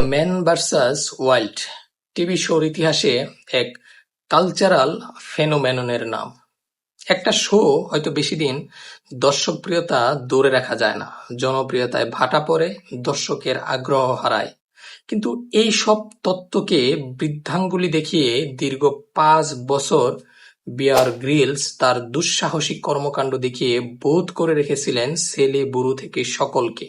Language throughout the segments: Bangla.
ম্যান ভার্সাস ওয়াইল্ড টিভি শোর ইতিহাসে এক কালচারাল ফেনোমেননের নাম। একটা শো হয়তো বেশিদিন দর্শকপ্রিয়তা ধরে রাখা যায় না, জনপ্রিয়তায় ভাটা পড়ে, দর্শকের আগ্রহ হারায়। কিন্তু এই সব তত্ত্বকে বৃদ্ধাঙ্গুলি দেখিয়ে দীর্ঘ 5 বছর বিয়ার গ্রিলস তার দুঃসাহসিক কর্মকাণ্ড দেখিয়ে বোধ করে রেখেছিলেন ছেলে বুড়ো থেকে সকলকে।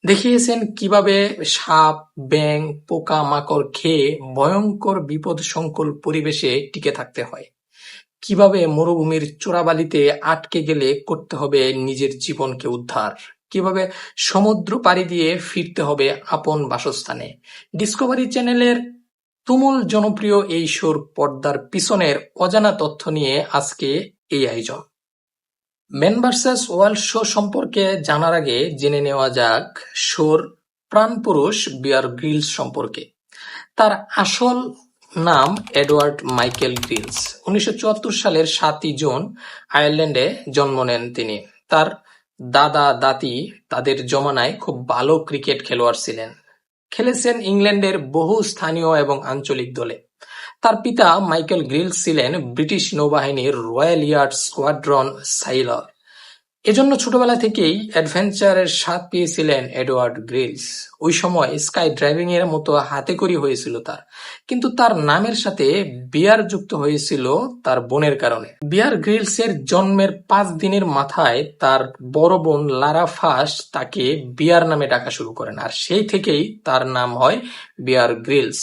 দেখিয়েছেন কিভাবে সাপ, ব্যাঙ, পোকা মাকড় খেয়ে ভয়ঙ্কর বিপদসংকুল পরিবেশে টিকে থাকতে হয়, কিভাবে মরুভূমির চোরাবালিতে আটকে গেলে করতে হবে নিজের জীবনকে উদ্ধার, কিভাবে সমুদ্র পাড়ি দিয়ে ফিরতে হবে আপন বাসস্থানে। ডিসকভারি চ্যানেলের তুমুল জনপ্রিয় এই শোর পর্দার পিছনের অজানা তথ্য নিয়ে আজকে এই আয়োজন। ম্যান ভার্সাস ওয়াইল্ড শো সম্পর্কে জানার আগে জেনে নেওয়া যাক শোর প্রাণপুরুষ বিয়ার গ্রিলস সম্পর্কে। তার আসল নাম এডওয়ার্ড মাইকেল গ্রিলস। 1974 সালের 7 জুন আয়ারল্যান্ডে জন্ম নেন তিনি। তার দাদা দাদি তাদের জমানায় খুব ভালো ক্রিকেট খেলোয়াড় ছিলেন, খেলেছেন ইংল্যান্ডের বহু স্থানীয় এবং আঞ্চলিক দলে। তার পিতা মাইকেল গ্রিলস ছিলেন ব্রিটিশ নৌবাহিনীর রয়্যাল ইয়ার্ড স্কোয়াড্রন সাইলর। এজন্য ছোটবেলা থেকেই অ্যাডভেঞ্চারের স্বাদ পেয়েছিলেন এডওয়ার্ড গ্রিলস। ওই সময় স্কাই ড্রাইভিং এর মতো হাতেখড়ি হয়েছিল তার, কিন্তু তার নামের সাথে বিয়ার যুক্ত হয়েছিল তার বোনের কারণে। বিয়ার গ্রিলসের জন্মের 5 দিনের মাথায় তার বড় বোন লারা ফাস্ট তাকে বিয়ার নামে ডাকা শুরু করেন, আর সেই থেকেই তার নাম হয় বিয়ার গ্রিলস।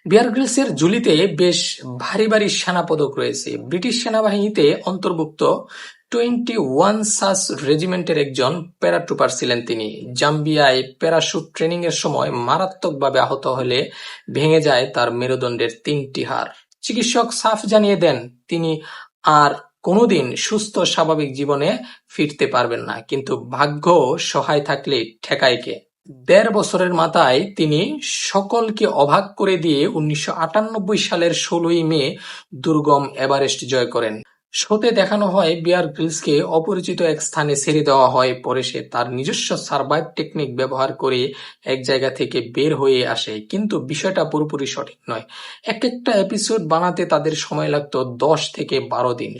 বিয়ার গ্রিলসের ঝুলিতে বেশ ভারী ভারী সেনাপদক রয়েছে। ব্রিটিশ সেনাবাহিনীতে অন্তর্ভুক্ত 21 সাস রেজিমেন্টের একজন প্যারাট্রুপার ছিলেন তিনি। জাম্বিয়ায় প্যারাশুট ট্রেনিং এর সময় মারাত্মকভাবে আহত হলে ভেঙে যায় তার মেরুদণ্ডের 3টি হাড়। চিকিৎসক সাফ জানিয়ে দেন তিনি আর কোনোদিন সুস্থ স্বাভাবিক জীবনে ফিরতে পারবেন না, কিন্তু ভাগ্য সহায় থাকলে ঠেকায় কে। 1.5 বছরের মাথায় তিনি সকলকে অবাক করে দিয়ে 1998 সালের 16 মে দুর্গম এভারেস্ট জয় করেন। শোতে দেখানো হয় বিয়ার গ্রিলসকে অপরিচিত এক স্থানে ছেড়ে দেওয়া হয়, পরে সে তার নিজস্ব সারভাইভ টেকনিক ব্যবহার করে এক জায়গা থেকে বের হয়ে আসে। কিন্তু বিষয়টা পুরোপুরি সঠিক নয়। একটা এপিসোড বানাতে তাদের সময় লাগতো 10 থেকে 12 দিন।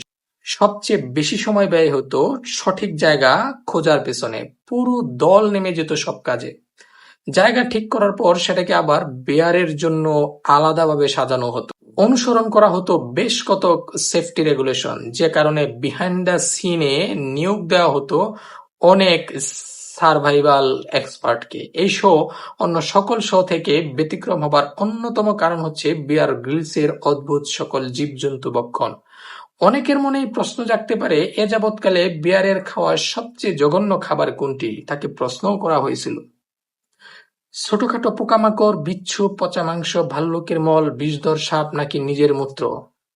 সবচেয়ে বেশি সময় ব্যয় হতো সঠিক জায়গা খোঁজার পেছনে। পুরো দল নেমে যেত সব কাজে। জায়গা ঠিক করার পর সেটাকে আবার বেয়ারের জন্য আলাদাভাবে সাজানো হতো। অনুসরণ করা হতো বেশ কত সেফটি রেগুলেশন, যে কারণে বিহাইন্ড দ্য সিনে নিয়োগ দেওয়া হতো অনেক সার্ভাইভাল এক্সপার্টকে। এই শো অন্য সকল শো থেকে ব্যতিক্রম হবার অন্যতম কারণ হচ্ছে বিয়ার গ্রিলসের অদ্ভুত সকল জীবজন্তু ভক্ষণ। অনেকের মনেই প্রশ্ন জাগতে পারে, এ যাবৎকালে বিয়ারের খাওয়া সবচেয়ে জঘন্য খাবার কোনটি, তাকে প্রশ্নও করা হয়েছিল। ছোটখাটো পোকামাকড়, বিচ্ছু, পচা মাংস, ভাল্লুকের মল, বিষধর সাপ নাকি নিজের মূত্র?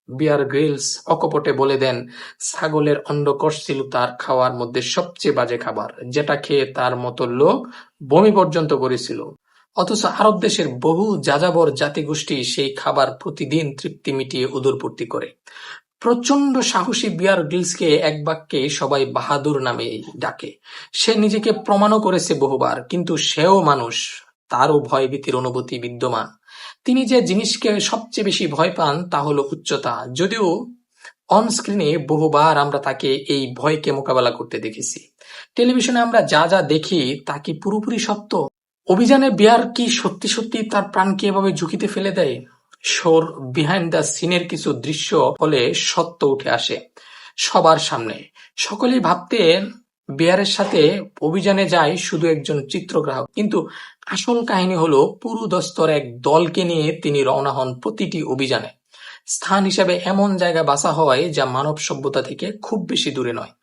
বিয়ার গ্রিলস অকপটে বলে দেন ছাগলের অন্ডকোষ ছিল তার খাওয়ার মধ্যে সবচেয়ে বাজে খাবার, যেটা খেয়ে তার মতো লোক বমি পর্যন্ত করেছিল। অথচ আরব দেশের বহু যাযাবর জাতিগোষ্ঠী সেই খাবার প্রতিদিন তৃপ্তি মিটিয়ে উদরপূর্তি করে। প্রচণ্ড সাহসী বিয়ার গ্রিলসকে এক বাক্যে সবাই বাহাদুর নামে ডাকে। সে নিজেকে প্রমাণও করেছে বহুবার, কিন্তু সেও মানুষ, তারও ভয়ভীতির অনুভূতি বিদ্যমান। তিনি যে জিনিসকে সবচেয়ে বেশি ভয় পান তা হলো উচ্চতা, যদিও অন স্ক্রিনে বহুবার আমরা তাকে এই ভয়কে মোকাবেলা করতে দেখেছি। টেলিভিশনে আমরা যা যা দেখি তা কি পুরোপুরি সত্য? অভিযানে বিয়ার কি সত্যি সত্যি তার প্রাণকে এভাবে ঝুঁকিতে ফেলে দেয়? শোর বিহাইন্ড দ্য সিনের কিছু দৃশ্য হলে সত্য উঠে আসে সবার সামনে। সকলেই ভাবতেন বিয়ারের সাথে অভিযানে যায় শুধু একজন চিত্রগ্রাহক, কিন্তু আসল কাহিনী হলো পুরো দস্তর এক দলকে নিয়ে তিনি রওনা হন প্রতিটি অভিযানে। স্থান হিসাবে এমন জায়গা বাছা হয় যা মানব সভ্যতা থেকে খুব বেশি দূরে নয়।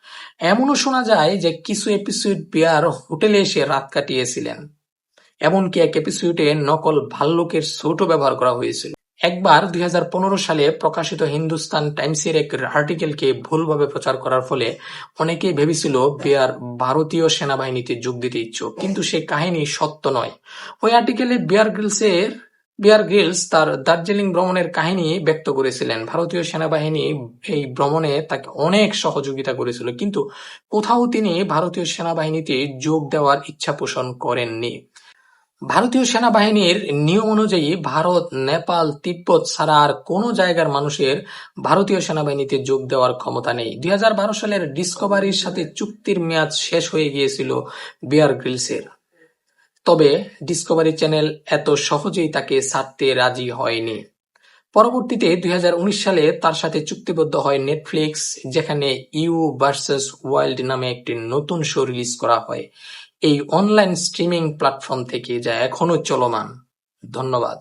এমনও শোনা যায় যে কিছু এপিসোড বিয়ার হোটেলে এসে রাত কাটিয়েছিলেন। এমনকি এক এপিসোডে নকল ভাল্লুকের ছোটও ব্যবহার করা হয়েছিল। একবার 2015 সালে প্রকাশিত হিন্দুস্তান টাইমসের এক আর্টিকেলকে ভুলভাবে প্রচার করার ফলে অনেকেই ভেবেছিল বিয়ার ভারতীয় সেনাবাহিনীতে যোগ দিতে ইচ্ছুক, কিন্তু সে কাহিনী সত্য নয়। ওই আর্টিকেলে বিয়ার গ্রিলস তার দার্জিলিং ভ্রমণের কাহিনী ব্যক্ত করেছিলেন। ভারতীয় সেনাবাহিনী এই ভ্রমণে তাকে অনেক সহযোগিতা করেছিল, কিন্তু কোথাও তিনি ভারতীয় সেনাবাহিনীতে যোগ দেওয়ার ইচ্ছা পোষণ করেননি। ভারতীয় সেনাবাহিনীর নিয়ম অনুযায়ী ভারত, নেপাল, তিব্বত ছাড়া আর কোনো জায়গার মানুষের ভারতীয় সেনাবাহিনীতে যোগ দেওয়ার ক্ষমতা নেই। 2012 সালের ডিসকভারির সাথে চুক্তির মেয়াদ শেষ হয়ে গিয়েছিল বেয়ার গ্রিলসের। তবে ডিসকভারি চ্যানেল এত সহজেই তাকে ছাড়তে রাজি হয়নি। পরবর্তীতে 2019 সালে তার সাথে চুক্তিবদ্ধ হয় নেটফ্লিক্স, যেখানে ইউ ভার্সেস ওয়াইল্ড নামে একটি নতুন শো রিলিজ করা হয় এই অনলাইন স্ট্রিমিং প্ল্যাটফর্ম থেকে, যা এখনো চলমান। ধন্যবাদ।